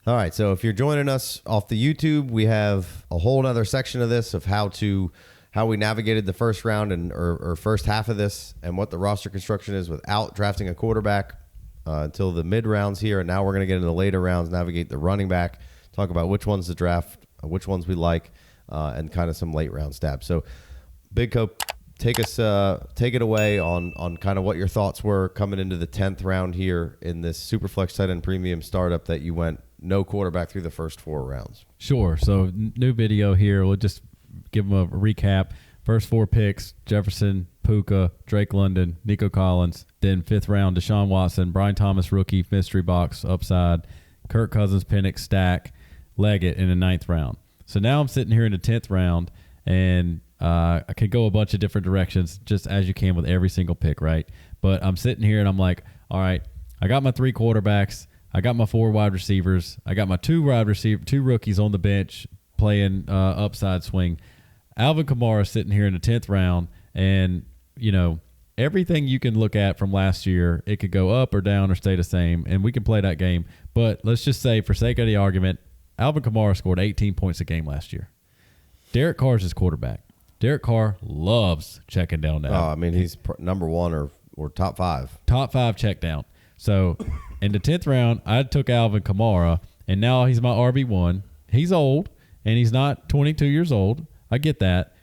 All right, so if you're joining us off the YouTube, we have a whole other section of this of how we navigated the first round or first half of this and what the roster construction is without drafting a quarterback until the mid rounds here. And now we're going to get into the later rounds, navigate the running back, talk about which ones to draft, which ones we like, and kind of some late round stabs. So, Big Co, take it away on kind of what your thoughts were coming into the 10th round here in this Superflex tight end premium startup that you went no quarterback through the first 4 rounds. Sure. So new video here. We'll just give them a recap. First 4 picks: Jefferson, Puka, Drake London, Nico Collins. Then 5th round, Deshaun Watson, Brian Thomas rookie, mystery box, upside, Kirk Cousins, Penix, stack, Leggett in the 9th round. So now I'm sitting here in the 10th round, and I could go a bunch of different directions, just as you can with every single pick, right? But I'm sitting here and I'm like, all right, I got my 3 quarterbacks. I got my 4 wide receivers. I got my 2 rookies on the bench playing upside swing. Alvin Kamara sitting here in the 10th round, and everything you can look at from last year, it could go up or down or stay the same, and we can play that game. But let's just say, for sake of the argument, Alvin Kamara scored 18 points a game last year. Derek Carr's his quarterback. Derek Carr loves checking down now. Oh, I mean, he's number 1 or top 5. Top 5 check down. So in the 10th round, I took Alvin Kamara, and now he's my RB1. He's old, and he's not 22 years old. I get that.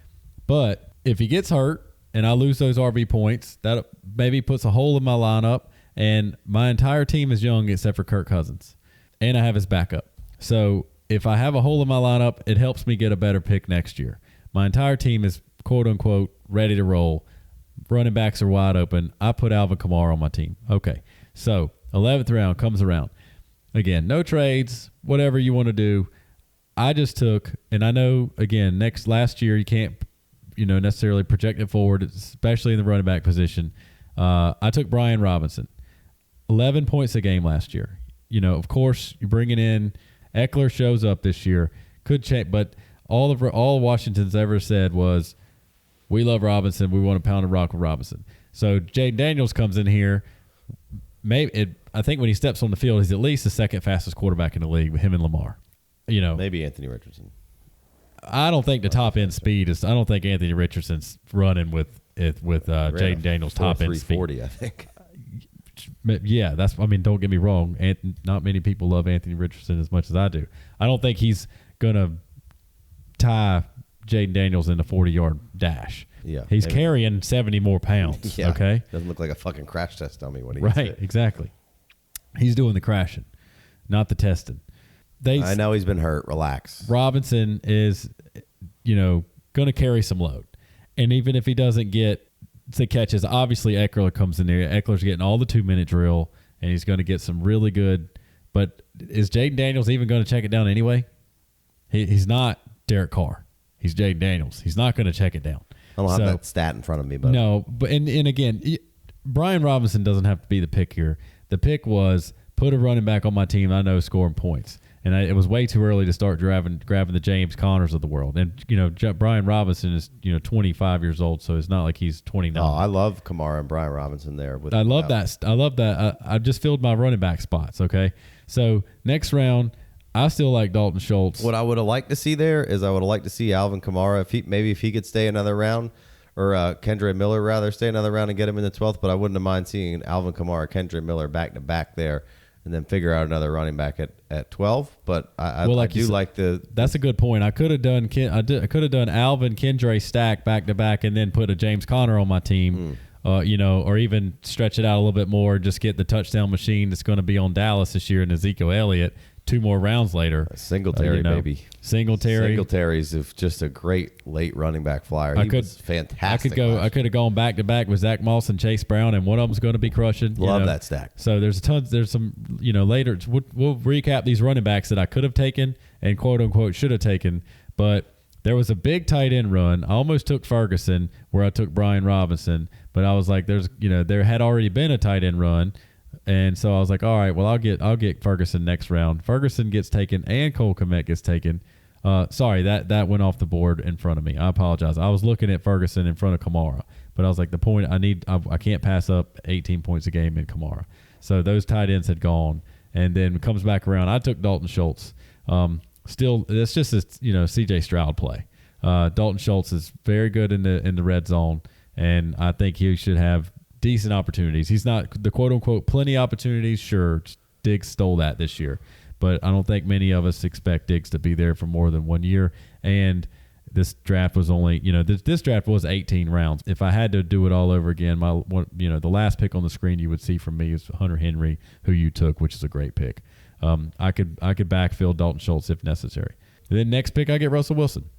But if he gets hurt and I lose those RB points, that maybe puts a hole in my lineup, and my entire team is young except for Kirk Cousins. And I have his backup. So if I have a hole in my lineup, it helps me get a better pick next year. My entire team is, quote-unquote, ready to roll. Running backs are wide open. I put Alvin Kamara on my team. Okay. So 11th round comes around. Again, no trades, whatever you want to do. I just took, and I know, again, last year you can't, necessarily project it forward, especially in the running back position. I took Brian Robinson. 11 points a game last year. Of course, you're bringing in Eckler shows up this year. Could change, but all Washington's ever said was, we love Robinson. We want to pound and rock with Robinson. So Jaden Daniels comes in here. I think when he steps on the field, he's at least the second fastest quarterback in the league with him and Lamar. Maybe Anthony Richardson. I don't think the top end speed is. I don't think Anthony Richardson's running with Jaden Daniels' top end speed. 340, I think. Yeah, don't get me wrong. Not many people love Anthony Richardson as much as I do. I don't think he's gonna tie Jaden Daniels in the 40-yard dash. Yeah, he's carrying 70 more pounds. Yeah, okay, doesn't look like a fucking crash test dummy when he right. Gets hit. Exactly. He's doing the crashing, not the testing. I know he's been hurt. Relax. Robinson is, going to carry some load, and even if he doesn't get the catches, obviously Eckler comes in there. Eckler's getting all the 2-minute drill, and he's going to get some really good. But is Jaden Daniels even going to check it down anyway? He's not Derek Carr. He's Jaden Daniels. He's not going to check it down. I don't have that stat in front of me, but no. But and again, Brian Robinson doesn't have to be the pick here. The pick was put a running back on my team I know scoring points. And it was way too early to start grabbing the James Connors of the world. And, Brian Robinson is, 25 years old, so it's not like he's 29. Oh, I love Kamara and Brian Robinson there. I love that. I just filled my running back spots, okay? So next round, I still like Dalton Schultz. What I would have liked to see there is I would have liked to see Alvin Kamara, if he could stay another round, or Kendre Miller rather stay another round and get him in the 12th. But I wouldn't have mind seeing Alvin Kamara, Kendre Miller back-to-back there, and then figure out another running back at 12. But I do like the. That's a good point. I could have done Alvin, Kendre stack back to back, and then put a James Conner on my team. Or even stretch it out a little bit more. Just get the touchdown machine that's going to be on Dallas this year, and Ezekiel Elliott 2 more rounds later. Singletary, baby. Singletary's just a great late running back flyer. He was fantastic. I could have gone back to back with Zach Moss and Chase Brown, and one of them's going to be crushing. Love that stack. So there's some later. We'll recap these running backs that I could have taken and quote unquote should have taken, but there was a big tight end run. I almost took Ferguson where I took Brian Robinson, but I was like, there had already been a tight end run. And so I was like, all right, well, I'll get Ferguson next round. Ferguson gets taken and Cole Kmet gets taken. Sorry, that went off the board in front of me. I apologize. I was looking at Ferguson in front of Kamara, but I was like, the point I can't pass up 18 points a game in Kamara. So those tight ends had gone, and then comes back around. I took Dalton Schultz. Still, it's just a C.J. Stroud play. Dalton Schultz is very good in the red zone, and I think he should have decent opportunities. He's not the quote unquote plenty opportunities. Sure, Diggs stole that this year, but I don't think many of us expect Diggs to be there for more than 1 year. And this draft was only, this draft was 18 rounds. If I had to do it all over again, the last pick on the screen you would see from me is Hunter Henry, who you took, which is a great pick. I could backfill Dalton Schultz if necessary. And then next pick, I get Russell Wilson.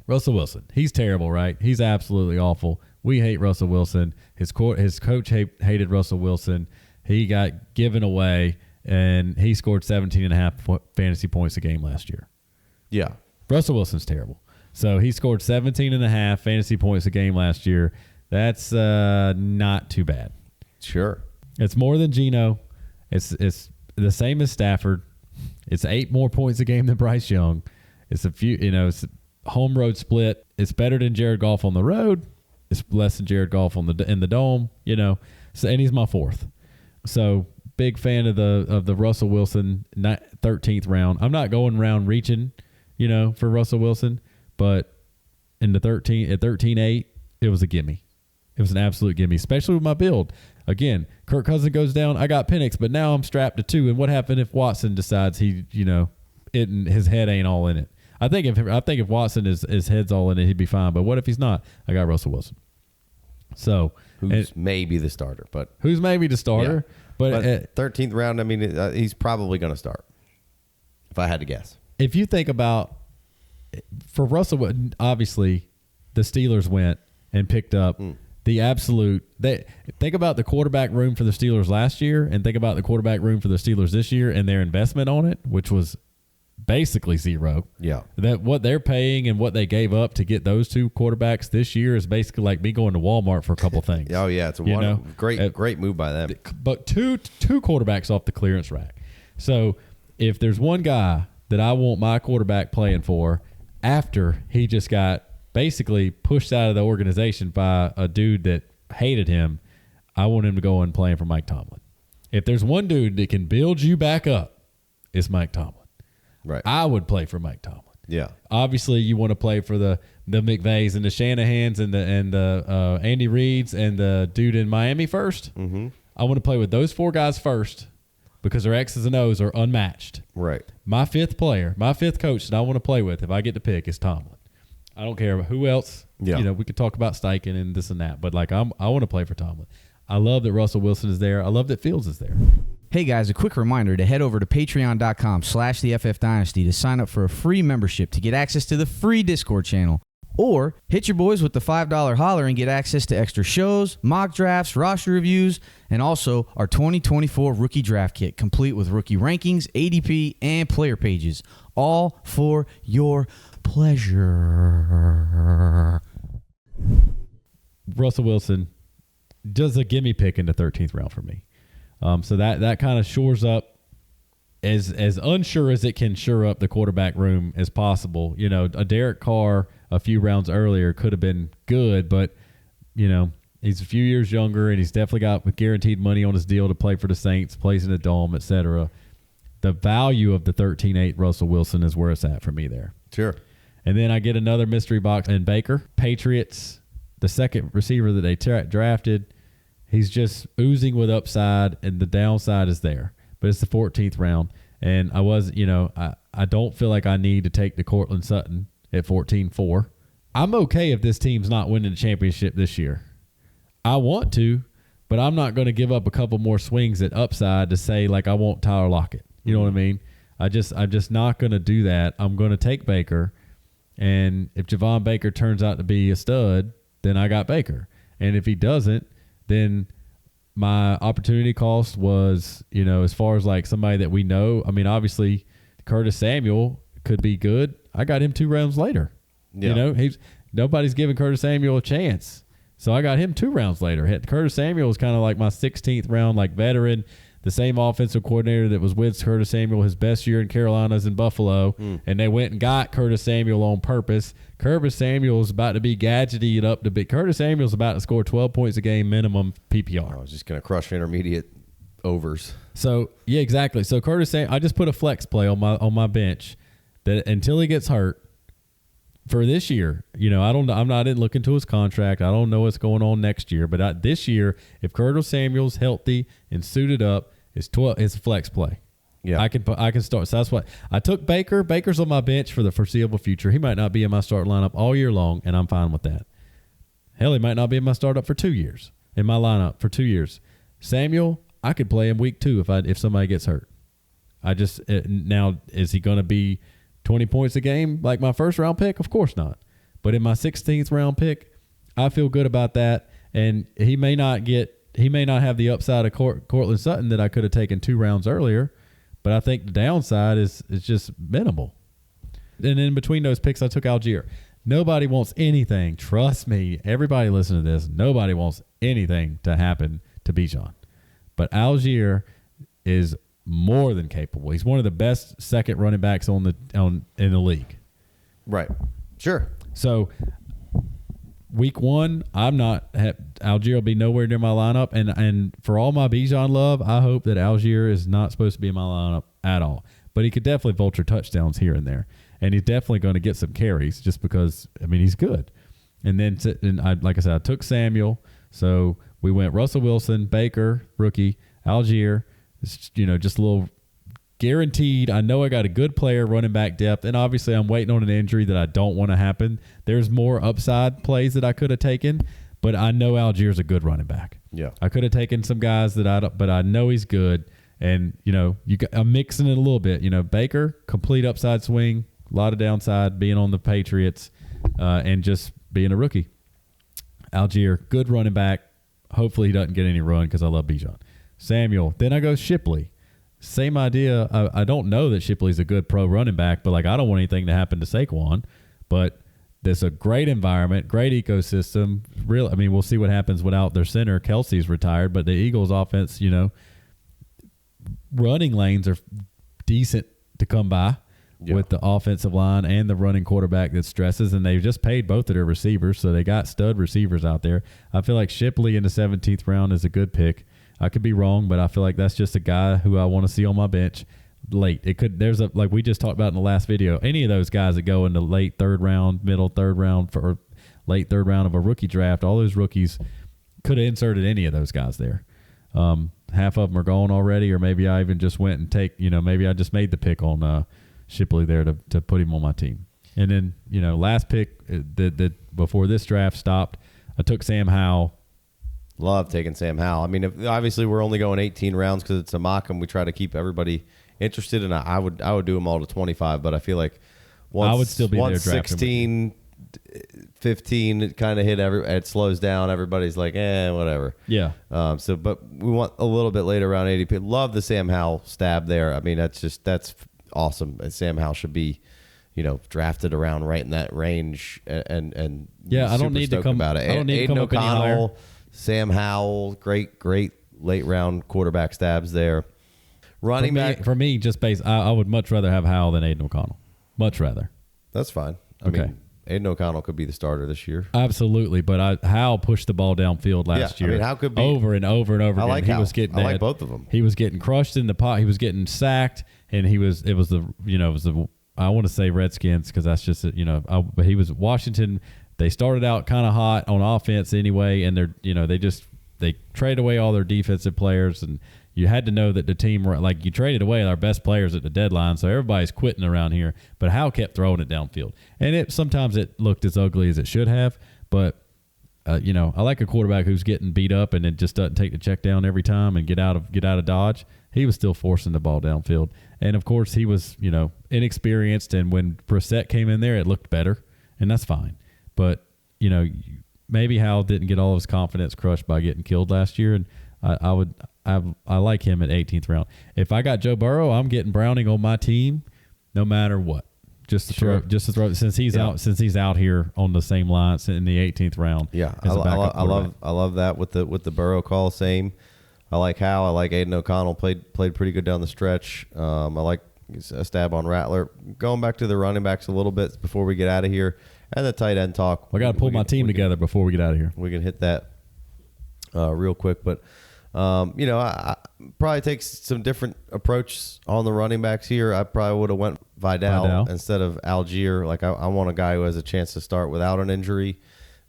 Russell Wilson, he's terrible, right? He's absolutely awful. We hate Russell Wilson. His coach hated Russell Wilson. He got given away, and he scored 17.5 fantasy points a game last year. Yeah. Russell Wilson's terrible. So he scored 17.5 fantasy points a game last year. That's not too bad. Sure. It's more than Geno. It's the same as Stafford. It's 8 more points a game than Bryce Young. It's it's a home road split. It's better than Jared Goff on the road. It's less than Jared Goff in the dome. So, and he's my 4th. So big fan of the Russell Wilson 13th round. I'm not going round reaching, for Russell Wilson, but in the 13-8, it was a gimme. It was an absolute gimme, especially with my build. Again, Kirk Cousins goes down. I got Penix, but now I'm strapped to 2. And what happened if Watson decides his head ain't all in it? I think if Watson his head's all in it, he'd be fine. But what if he's not? I got Russell Wilson. So who's maybe the starter, but who's maybe the starter? Yeah. But 13th round, I mean, he's probably going to start. If I had to guess, if you think about for Russell, obviously the Steelers went and picked up the absolute. Think about the quarterback room for the Steelers last year, and think about the quarterback room for the Steelers this year, and their investment on it, which was basically zero. Yeah. That what they're paying and what they gave up to get those 2 quarterbacks this year is basically like me going to Walmart for a couple things. Oh yeah, it's a great move by them. But two quarterbacks off the clearance rack. So if there's one guy that I want my quarterback playing for after he just got basically pushed out of the organization by a dude that hated him, I want him to go and playing for Mike Tomlin. If there's one dude that can build you back up, it's Mike Tomlin. Right. I would play for Mike Tomlin. Yeah. Obviously, you want to play for the McVays and the Shanahans and the Andy Reids and the dude in Miami first. Mm-hmm. I want to play with those 4 guys first because their X's and O's are unmatched. Right. My 5th player, my 5th coach that I want to play with, if I get to pick, is Tomlin. I don't care who else. Yeah. We could talk about Steichen and this and that, but I want to play for Tomlin. I love that Russell Wilson is there. I love that Fields is there. Hey guys, a quick reminder to head over to patreon.com/the FF Dynasty to sign up for a free membership to get access to the free Discord channel. Or hit your boys with the $5 holler and get access to extra shows, mock drafts, roster reviews, and also our 2024 rookie draft kit, complete with rookie rankings, ADP, and player pages, all for your pleasure. Russell Wilson does a gimme pick in the 13th round for me. So that kind of shores up as unsure as it can shore up the quarterback room as possible. A Derek Carr a few rounds earlier could have been good, but he's a few years younger and he's definitely got guaranteed money on his deal to play for the Saints, plays in the dome, etc. The value of the 13-8 Russell Wilson is where it's at for me there. Sure. And then I get another mystery box in Baker. Patriots, the second receiver that they drafted. He's just oozing with upside, and the downside is there. But it's the 14th round, and I don't feel like I need to take the Cortland Sutton at 14-4. I'm okay if this team's not winning the championship this year. I want to, but I'm not going to give up a couple more swings at upside to say, I want Tyler Lockett. You know what I mean? I'm just not going to do that. I'm going to take Baker, and if Javon Baker turns out to be a stud, then I got Baker. And if he doesn't, then my opportunity cost was, as far as somebody that we know, I mean, obviously Curtis Samuel could be good. I got him 2 rounds later. Yeah. Nobody's giving Curtis Samuel a chance. So I got him 2 rounds later. Curtis Samuel was kind of like my 16th round, veteran, the same offensive coordinator that was with Curtis Samuel his best year in Carolina's in Buffalo, and they went and got Curtis Samuel on purpose. Curtis Samuel's about to be gadgeted up to be. Curtis Samuel's about to score 12 points a game minimum PPR. I was just going to crush intermediate overs. So yeah, exactly. So Curtis saying I just put a flex play on my bench that until he gets hurt for this year. You know, I didn't look into his contract. I don't know what's going on next year. But this year, if Curtis Samuel's healthy and suited up, it's a flex play. Yeah, I can start. So that's what I took. Baker's on my bench for the foreseeable future. He might not be in my starting lineup all year long, and I'm fine with that. Hell, he might not be in my startup for 2 years. In my lineup for 2 years. Samuel, I could play him week 2 if somebody gets hurt. Now, is he going to be 20 points a game like my first round pick? Of course not. But in my 16th round pick, I feel good about that. And he may not have the upside of Cortland Sutton that I could have taken 2 rounds earlier. But I think the downside is just minimal. And in between those picks, I took Algier. Nobody wants anything. Trust me, everybody listen to this. Nobody wants anything to happen to Bijan. But Algier is more than capable. He's one of the best second running backs in the league. Right. Sure. So week 1, Algier will be nowhere near my lineup. And for all my Bijan love, I hope that Algier is not supposed to be in my lineup at all. But he could definitely vulture touchdowns here and there. And he's definitely going to get some carries just because, he's good. And then, like I said, I took Samuel. So we went Russell Wilson, Baker, rookie, Algier. Just a little guaranteed. I know I got a good player, running back depth. And obviously, I'm waiting on an injury that I don't want to happen. There's more upside plays that I could have taken. But I know Algier's a good running back. Yeah. I could have taken some guys but I know he's good. And, I'm mixing it a little bit. Baker, complete upside swing. A lot of downside being on the Patriots and just being a rookie. Algier, good running back. Hopefully he doesn't get any run because I love Bijan. Samuel. Then I go Shipley. Same idea. I don't know that Shipley's a good pro running back, but I don't want anything to happen to Saquon. But there's a great environment, great ecosystem. We'll see what happens without their center. Kelsey's retired, but the Eagles' offense, running lanes are decent to come by. Yeah. With the offensive line and the running quarterback that stresses, and they've just paid both of their receivers, so they got stud receivers out there. I feel like Shipley in the 17th round is a good pick. I could be wrong, but I feel like that's just a guy who I want to see on my bench late. Like we just talked about in the last video, any of those guys that go in the late 3rd round, middle 3rd round, or late 3rd round of a rookie draft, all those rookies could have inserted any of those guys there. Half of them are gone already, or maybe I even just went and maybe I just made the pick on Shipley there to put him on my team. And then, last pick that before this draft stopped, I took Sam Howell. Love taking Sam Howell. Obviously we're only going 18 rounds because it's a mock and we try to keep everybody interested. And I would do them all to 25, but I feel like I would still be there 16, 15, it kind of it slows down. Everybody's like, whatever. Yeah. But we want a little bit later around 80. Love the Sam Howell stab there. That's awesome. And Sam Howell should be, drafted around right in that range. And yeah, I don't need to come about it. I don't need to come up any higher. Sam Howell, great late round quarterback stabs there. Running back for me, just I would much rather have Howell than Aiden O'Connell. Much rather. That's fine. Okay. Aiden O'Connell could be the starter this year. Absolutely, but Howell pushed the ball downfield last year. How could be over and over and over I again. Like he Howell. was getting. I like both of them. He was getting crushed in the pot. He was getting sacked, and it was the I want to say Redskins because that's just but he was Washington. They started out kind of hot on offense anyway, and they traded away all their defensive players, and you had to know that the team were you traded away our best players at the deadline, so everybody's quitting around here. But Howell kept throwing it downfield, and sometimes it looked as ugly as it should have. But I like a quarterback who's getting beat up and it just doesn't take the check down every time and get out of dodge. He was still forcing the ball downfield, and of course he was inexperienced. And when Brissett came in there, it looked better, and that's fine. But maybe Howell didn't get all of his confidence crushed by getting killed last year, and I like him at 18th round. If I got Joe Burrow, I'm getting Browning on my team, no matter what. Just to throw since he's out here on the same line in the 18th round. Yeah, I love that with the Burrow call. Same. I like Howell. I like Aiden O'Connell. Played pretty good down the stretch. I like a stab on Rattler. Going back to the running backs a little bit before we get out of here. And the tight end talk. I got to pull my team together before we get out of here. We can hit that real quick. But I probably take some different approach on the running backs here. I probably would have went Vidal instead of Algier. Like I want a guy who has a chance to start without an injury.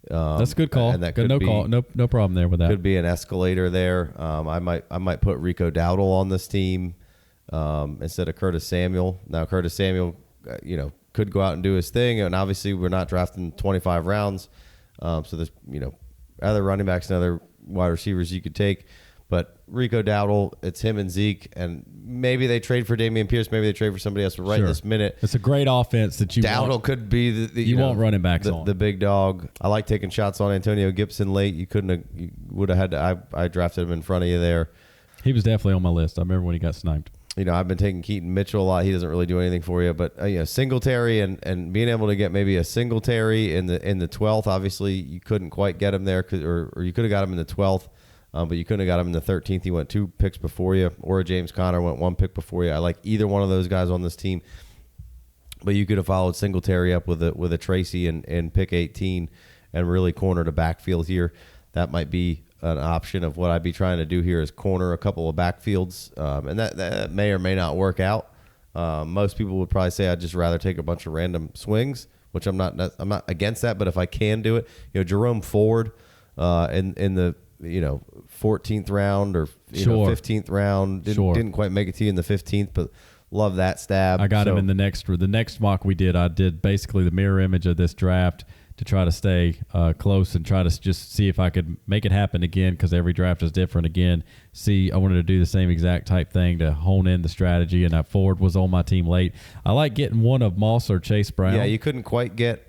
That's a good call. And that could be, no problem there with that. Could be an escalator there. I might put Rico Dowdle on this team instead of Curtis Samuel. Now Curtis Samuel, could go out and do his thing, and obviously we're not drafting 25 rounds. So there's other running backs and other wide receivers you could take. But Rico Dowdle, it's him and Zeke, and maybe they trade for Dameon Pierce, maybe they trade for somebody else. But right this minute, it's a great offense that you Dowdle could be the you want running backs on the big dog. I like taking shots on Antonio Gibson late. You would have had to. I drafted him in front of you there. He was definitely on my list. I remember when he got sniped. I've been taking Keaton Mitchell a lot. He doesn't really do anything for you, but Singletary and being able to get maybe a Singletary in the 12th. Obviously, you couldn't quite get him there, or you could have got him in the 12th. But you couldn't have got him in the 13th. He went 2 picks before you, or James Conner went 1 pick before you. I like either one of those guys on this team. But you could have followed Singletary up with a Tracy in pick 18 and really cornered a backfield here. That might be an option of what I'd be trying to do here is corner a couple of backfields. And that may or may not work out. Most people would probably say I'd just rather take a bunch of random swings, which I'm not against that. But if I can do it, Jerome Ford in the 14th round or 15th round didn't quite make it to you in the 15th, but love that stab. I got him in the next mock we did. I did basically the mirror image of this draft to try to stay close and try to just see if I could make it happen again, because every draft is different again. I wanted to do the same exact type thing to hone in the strategy, and Ford was on my team late. I like getting one of Moss or Chase Brown. Yeah, you couldn't quite get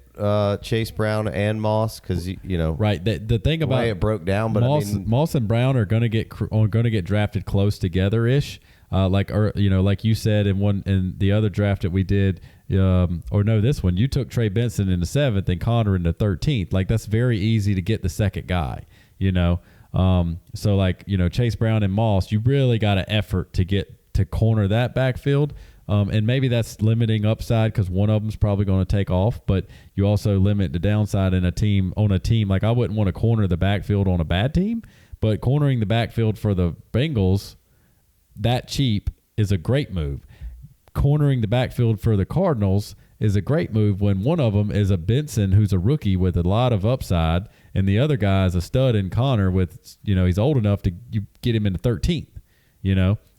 Chase Brown and Moss because right. The thing about it broke down, but Moss and Brown are going to get drafted close together ish. Like you said in the other draft that we did, this one you took Trey Benson in the 7th and Connor in the 13th. Like that's very easy to get the second guy. So Chase Brown and Moss, you really got to effort to get to corner that backfield. And maybe that's limiting upside because one of them's probably going to take off, but you also limit the downside on a team. Like I wouldn't want to corner the backfield on a bad team, but cornering the backfield for the Bengals that cheap is a great move. Cornering the backfield for the Cardinals is a great move when one of them is a Benson who's a rookie with a lot of upside, and the other guy is a stud in Connor with he's old enough to you get him in the 13th.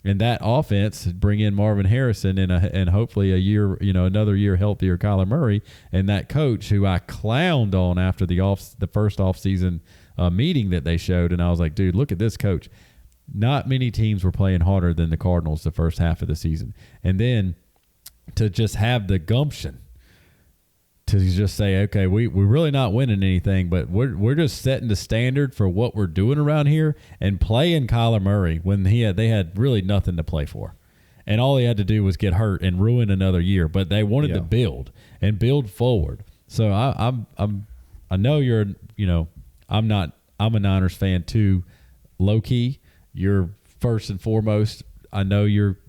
And that offense bring in Marvin Harrison and hopefully another year healthier Kyler Murray, and that coach who I clowned on after the first offseason meeting that they showed, and I was like, dude, look at this coach. Not many teams were playing harder than the Cardinals the first half of the season, and then to just have the gumption to just say, okay, we're really not winning anything, but we're just setting the standard for what we're doing around here and playing Kyler Murray when they had really nothing to play for. And all he had to do was get hurt and ruin another year, but they wanted to build forward. So I know you're, I'm a Niners fan too, low key. You're first and foremost. I know you're,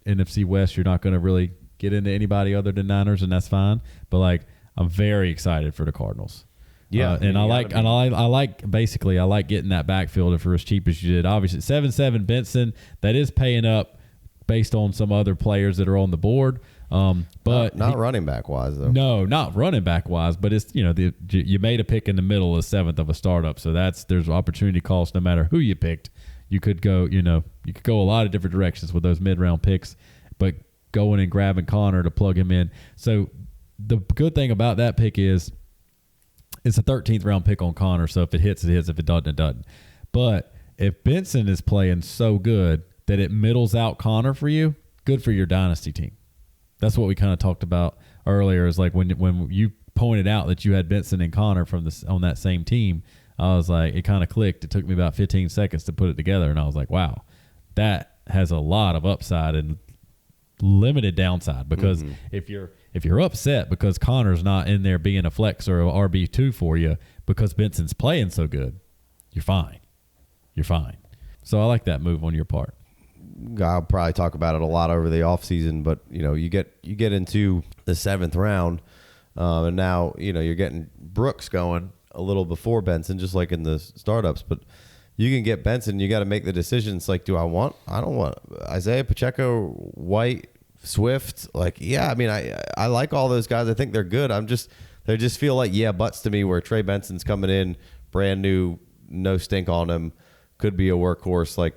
NFC West, you're not going to really get into anybody other than Niners, and that's fine. But I'm very excited for the Cardinals. Yeah, I like getting that backfield for as cheap as you did. Obviously, 7-7 Benson, that is paying up based on some other players that are on the board. But not running back wise though. No, not running back wise, but it's you made a pick in the middle of 7th of a startup, so there's opportunity cost no matter who you picked. You could go a lot of different directions with those mid-round picks, but going and grabbing Connor to plug him in. So the good thing about that pick is it's a 13th round pick on Connor, so if it hits, it hits. If it doesn't, it doesn't. But if Benson is playing so good that it middles out Connor for you, good for your dynasty team. That's what we kind of talked about earlier, is like when you pointed out that you had Benson and Connor on that same team, I was like, it kind of clicked. It took me about 15 seconds to put it together, and I was like, wow, that has a lot of upside and limited downside, because if you're upset because Connor's not in there being a flex or a RB2 for you because Benson's playing so good, you're fine. So I like that move on your part. I'll probably talk about it a lot over the offseason, but you get into the 7th round, and now you're getting Brooks going a little before Benson, just like in the startups. But you can get Benson. You got to make the decision. It's like, I don't want Isaiah Pacheco, White, Swift. Like, yeah, I mean, I like all those guys. I think they're good. They just feel like buts to me, where Trey Benson's coming in brand new, no stink on him, could be a workhorse. Like,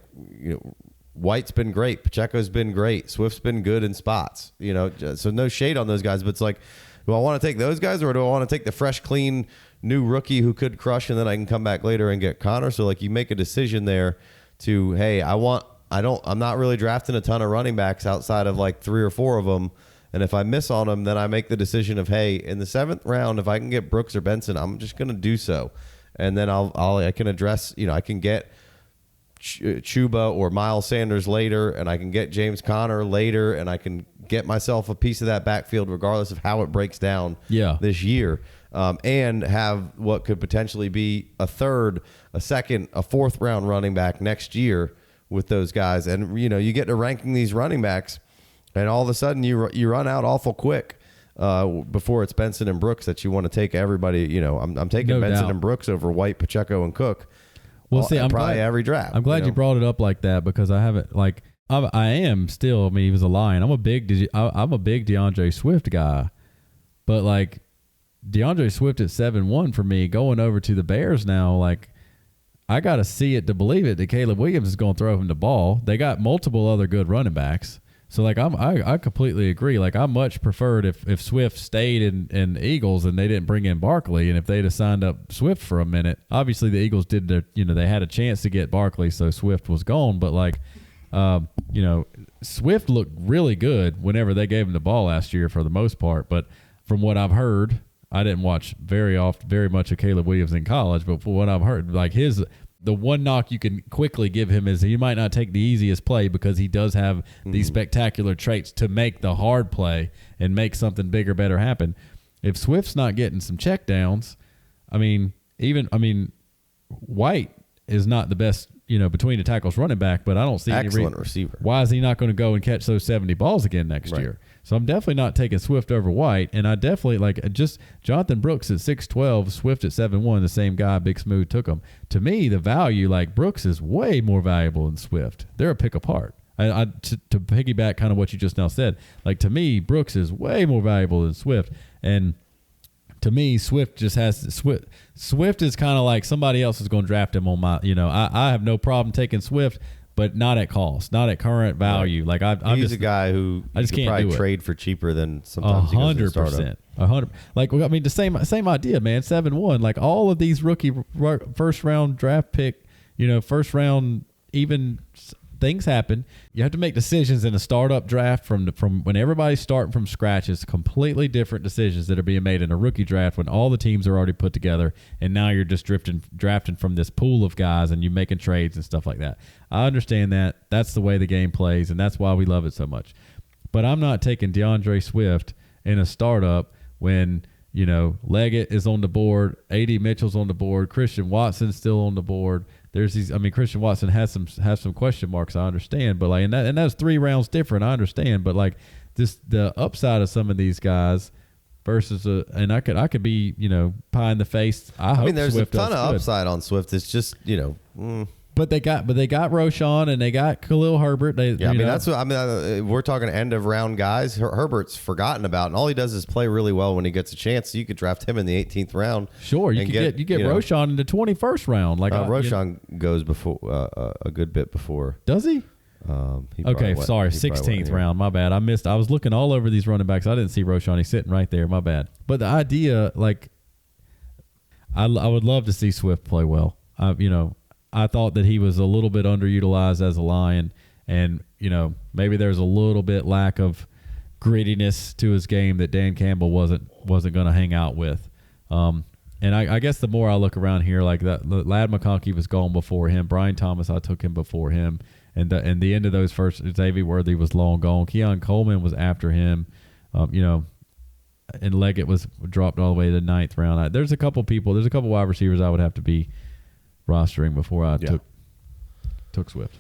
White's been great, Pacheco's been great, Swift's been good in spots. So no shade on those guys, but it's like, do I want to take those guys, or do I want to take the fresh, clean new rookie who could crush, and then I can come back later and get Connor? So like, you make a decision there to, hey, I'm not really drafting a ton of running backs outside of like 3 or 4 of them. And if I miss on them, then I make the decision of, hey, in the 7th round, if I can get Brooks or Benson, I'm just going to do so. And then I can address, I can get Chuba or Miles Sanders later, and I can get James Conner later, and I can get myself a piece of that backfield regardless of how it breaks down this year, and have what could potentially be a 3rd, a 2nd, a 4th round running back next year with those guys. And, you get to ranking these running backs, and all of a sudden you run out awful quick before it's Benson and Brooks that you want to take everybody. I'm taking Benson and Brooks over White, Pacheco, and Cook. Well, see, I'm probably glad, every draft. I'm glad you brought it up like that, because I haven't, like, I am still. I mean, he was a Lion. I'm a big DeAndre Swift guy, but like DeAndre Swift at 7-1 for me, going over to the Bears now. Like, I got to see it to believe it that Caleb Williams is going to throw him the ball. They got multiple other good running backs. So like, I completely agree. Like, I much preferred if Swift stayed in the Eagles and they didn't bring in Barkley, and if they'd have signed up Swift for a minute. Obviously the Eagles did their, they had a chance to get Barkley, so Swift was gone. But like, Swift looked really good whenever they gave him the ball last year for the most part. But from what I've heard, I didn't watch very much of Caleb Williams in college, but for what I've heard, like the one knock you can quickly give him is he might not take the easiest play, because he does have these spectacular traits to make the hard play and make something bigger, better happen. If Swift's not getting some checkdowns, White is not the best, between the tackles running back, but I don't see excellent any receiver. Why is he not going to go and catch those 70 balls again next year? So I'm definitely not taking Swift over White, and I definitely just Jonathan Brooks at 6'12", Swift at 7'1", the same guy Big Smooth took him. To me, the value, like, Brooks is way more valuable than Swift. They're a pick apart. To piggyback kind of what you just now said, like, to me, Brooks is way more valuable than Swift, and to me, Swift just has Swift is kind of like somebody else is going to draft him on my. I have no problem taking Swift, but not at cost, not at current value. Like, he's a guy who I just can't probably trade for cheaper than sometimes. 100%. 100. Like, I mean, the same idea, man. 7-1. Like, all of these rookie first round draft pick, first round, even things happen. You have to make decisions in a startup draft from when everybody's starting from scratch. It's completely different decisions that are being made in a rookie draft when all the teams are already put together, and now you're just drafting from this pool of guys, and you're making trades and stuff like that. I understand that. That's the way the game plays, and that's why we love it so much. But I'm not taking DeAndre Swift in a startup when Leggett is on the board, A.D. Mitchell's on the board, Christian Watson's still on the board. There's these. I mean, Christian Watson has some question marks. I understand, but like, and that's 3 rounds different. I understand, but like, the upside of some of these guys versus and I could be pie in the face. I mean, there's Swift a ton of upside on Swift. It's just But they got Roschon and they got Khalil Herbert. That's what we're talking end of round guys. Herbert's forgotten about, and all he does is play really well when he gets a chance. So you could draft him in the 18th round. Sure, you get Roschon in the 21st round. Like Roschon goes before a good bit before. Does he? Okay, sorry, 16th round. My bad. I was looking all over these running backs. I didn't see Roschon. He's sitting right there. My bad. But the idea, like, I would love to see Swift play well. I thought that he was a little bit underutilized as a Lion, and maybe there's a little bit lack of grittiness to his game that Dan Campbell wasn't going to hang out with. And I guess the more I look around here, like that, Ladd McConkey was gone before him. Brian Thomas, I took him before him, and the end of those first, Xavier Worthy was long gone. Keon Coleman was after him, and Leggett was dropped all the way to the 9th round. There's a couple wide receivers I would have to be rostering before I took Swift.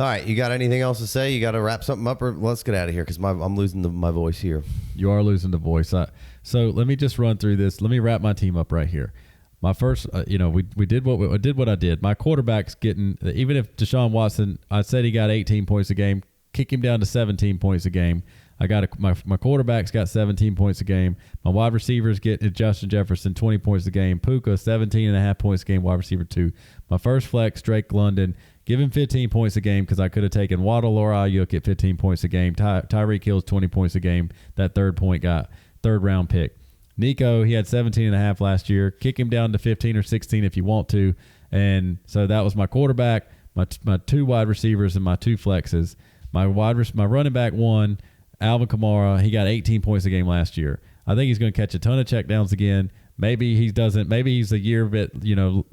All right, you got anything else to say? You got to wrap something up, or let's get out of here because I'm losing my voice here. You are losing the voice. So let me just run through this. Let me wrap my team up right here. my first, we did what I did. My quarterback's getting, even if Deshaun Watson, I said he got 18 points a game, kick him down to 17 points a game. I got my quarterback's got 17 points a game. My wide receivers get Justin Jefferson 20 points a game. Puka 17.5 points a game, wide receiver 2. My first flex, Drake London, give him 15 points a game because I could have taken Waddle or Ayuk at 15 points a game. Tyreek Hill's 20 points a game. That third round pick. Nico, he had 17.5 last year. Kick him down to 15 or 16 if you want to. And so that was my quarterback, my 2 wide receivers, and my 2 flexes. My running back 1. Alvin Kamara, he got 18 points a game last year. I think he's going to catch a ton of checkdowns again. Maybe he doesn't. Maybe he's a year bit,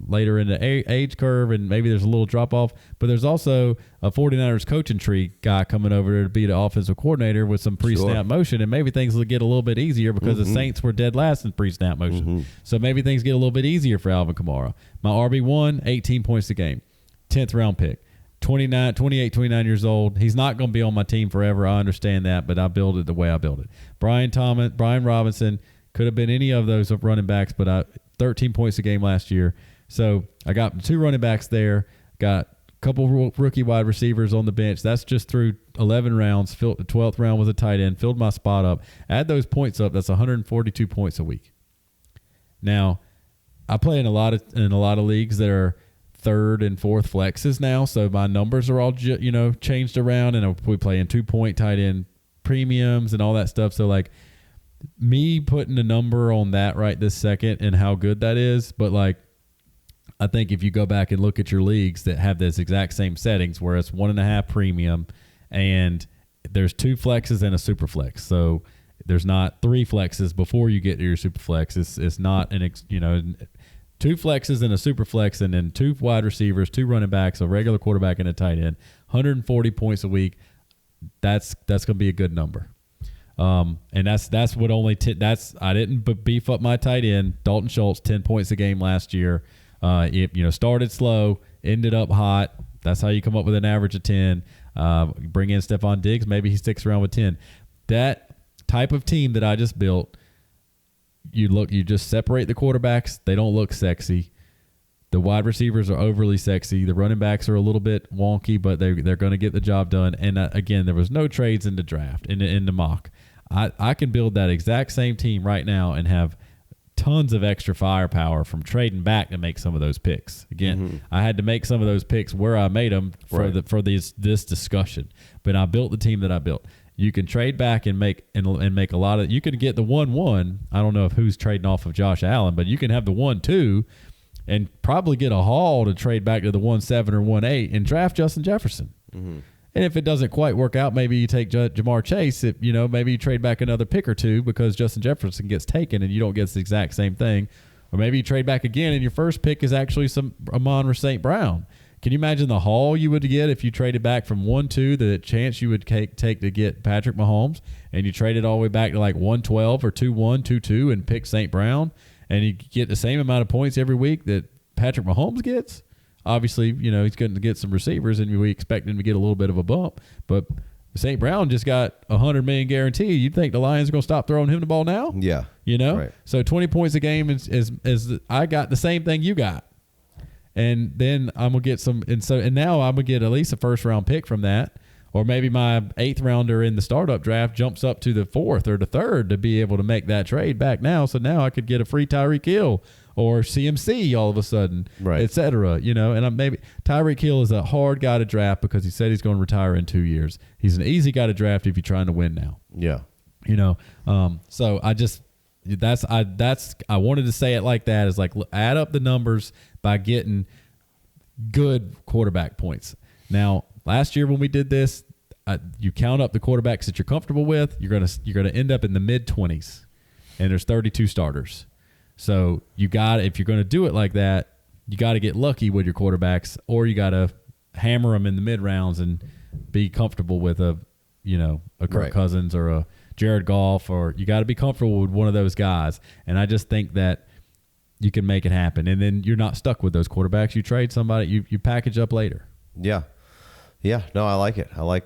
later in the age curve, and maybe there's a little drop off. But there's also a 49ers coaching tree guy coming over to be the offensive coordinator with some pre-snap motion, and maybe things will get a little bit easier because the Saints were dead last in pre-snap motion. So maybe things get a little bit easier for Alvin Kamara. My RB1, 18 points a game, 10th round pick. 29 years old. He's not going to be on my team forever. I understand that, but I build it the way I build it. Brian Robinson, could have been any of those running backs, but 13 points a game last year. So I got 2 running backs there, got a couple rookie wide receivers on the bench. That's just through 11 rounds. The 12th round was a tight end, filled my spot up. Add those points up, that's 142 points a week. Now, I play in a lot of leagues that are 3rd and 4th flexes now, so my numbers are all changed around, and we play in 2-point tight end premiums and all that stuff. So like me putting a number on that right this second and how good that is, but like I think if you go back and look at your leagues that have this exact same settings where it's 1.5 premium and there's 2 flexes and a super flex, so there's not 3 flexes before you get to your super flex. It's not 2 flexes and a super flex, and then 2 wide receivers, 2 running backs, a regular quarterback, and a tight end. 140 points a week. That's going to be a good number. And that's what only I didn't beef up my tight end. Dalton Schultz, 10 points a game last year. Started slow, ended up hot. That's how you come up with an average of 10. Bring in Stephon Diggs, maybe he sticks around with 10. That type of team that I just built. You just separate the quarterbacks. They don't look sexy. The wide receivers are overly sexy. The running backs are a little bit wonky, but they're going to get the job done. And again, there was no trades in the draft, in the mock. I can build that exact same team right now and have tons of extra firepower from trading back to make some of those picks. Again, I had to make some of those picks where I made them for this discussion. But I built the team that I built. You can trade back and make a lot of. You can get the 1-1. I don't know if who's trading off of Josh Allen, but you can have the 1-2, and probably get a haul to trade back to the 1-7 or 1-8 and draft Justin Jefferson. And if it doesn't quite work out, maybe you take Jamar Chase. Maybe you trade back another pick or 2 because Justin Jefferson gets taken and you don't get the exact same thing. Or maybe you trade back again and your first pick is actually some Amon-Ra St. Brown. Can you imagine the haul you would get if you traded back from 1-2, the chance you would take to get Patrick Mahomes, and you traded all the way back to like 1-12 or 2-1, 2-2 and pick St. Brown, and you get the same amount of points every week that Patrick Mahomes gets? Obviously, he's going to get some receivers, and we expect him to get a little bit of a bump. But St. Brown just got $100 million guarantee. You'd think the Lions are going to stop throwing him the ball now? Yeah. Right. So 20 points a game is I got the same thing you got. And then I'm going to get and now I'm going to get at least a first round pick from that. Or maybe my 8th rounder in the startup draft jumps up to the 4th or the 3rd to be able to make that trade back now. So now I could get a free Tyreek Hill or CMC all of a sudden, et cetera. And maybe Tyreek Hill is a hard guy to draft because he said he's going to retire in 2 years. He's an easy guy to draft if you're trying to win now. Yeah. So I wanted to say it like that, is like add up the numbers by getting good quarterback points. Now, last year when we did this, you count up the quarterbacks that you're comfortable with. You're gonna end up in the mid-20s, and there's 32 starters. So if you're gonna do it like that, you got to get lucky with your quarterbacks, or you got to hammer them in the mid rounds and be comfortable with a Kirk Cousins or a Jared Goff, or you got to be comfortable with one of those guys. And I just think that you can make it happen. And then you're not stuck with those quarterbacks. You trade somebody, you package up later. Yeah. Yeah. No, I like it. I like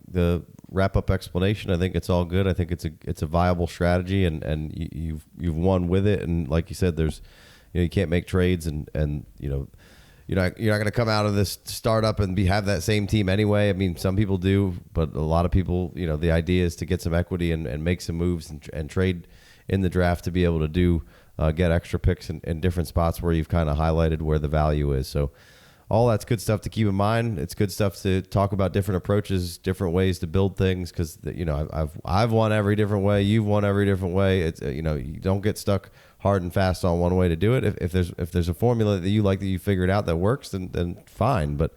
the wrap up explanation. I think it's all good. I think it's a viable strategy, and you've won with it. And like you said, there's, you can't make trades, and you're not going to come out of this startup and have that same team anyway. I mean, some people do, but a lot of people, the idea is to get some equity and make some moves and trade in the draft to be able to get extra picks in different spots where you've kind of highlighted where the value is. So all that's good stuff to keep in mind. It's good stuff to talk about different approaches, different ways to build things, because I've won every different way. You've won every different way. It's you don't get stuck hard and fast on one way to do it. If there's a formula that you like that you figured out that works, then fine. But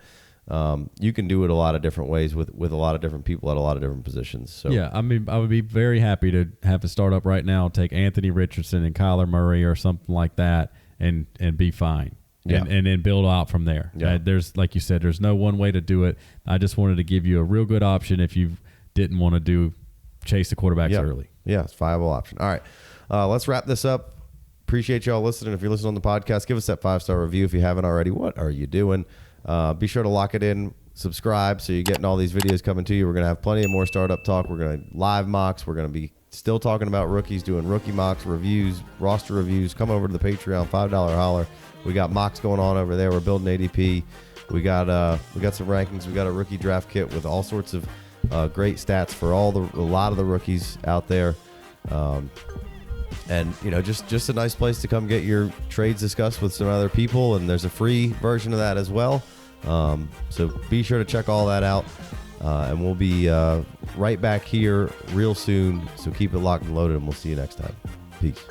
you can do it a lot of different ways with a lot of different people at a lot of different positions. So yeah, I mean, I would be very happy to have a startup right now, take Anthony Richardson and Kyler Murray or something like that, and be fine. Yeah. And then build out from there. Yeah. There's, like you said, there's no one way to do it. I just wanted to give you a real good option if you didn't want to chase the quarterbacks early. Yeah, it's a viable option. All right, let's wrap this up. Appreciate y'all listening. If you're listening on the podcast, give us that 5-star review if you haven't already. What are you doing? Be sure to lock it in. Subscribe so you're getting all these videos coming to you. We're going to have plenty of more startup talk. We're going to live mocks. We're going to be still talking about rookies, doing rookie mocks, reviews, roster reviews. Come over to the Patreon, $5 holler. We got mocks going on over there. We're building ADP. We got some rankings. We got a rookie draft kit with all sorts of great stats for a lot of the rookies out there. And just a nice place to come get your trades discussed with some other people. And there's a free version of that as well. So be sure to check all that out. And we'll be right back here real soon. So keep it locked and loaded, and we'll see you next time. Peace.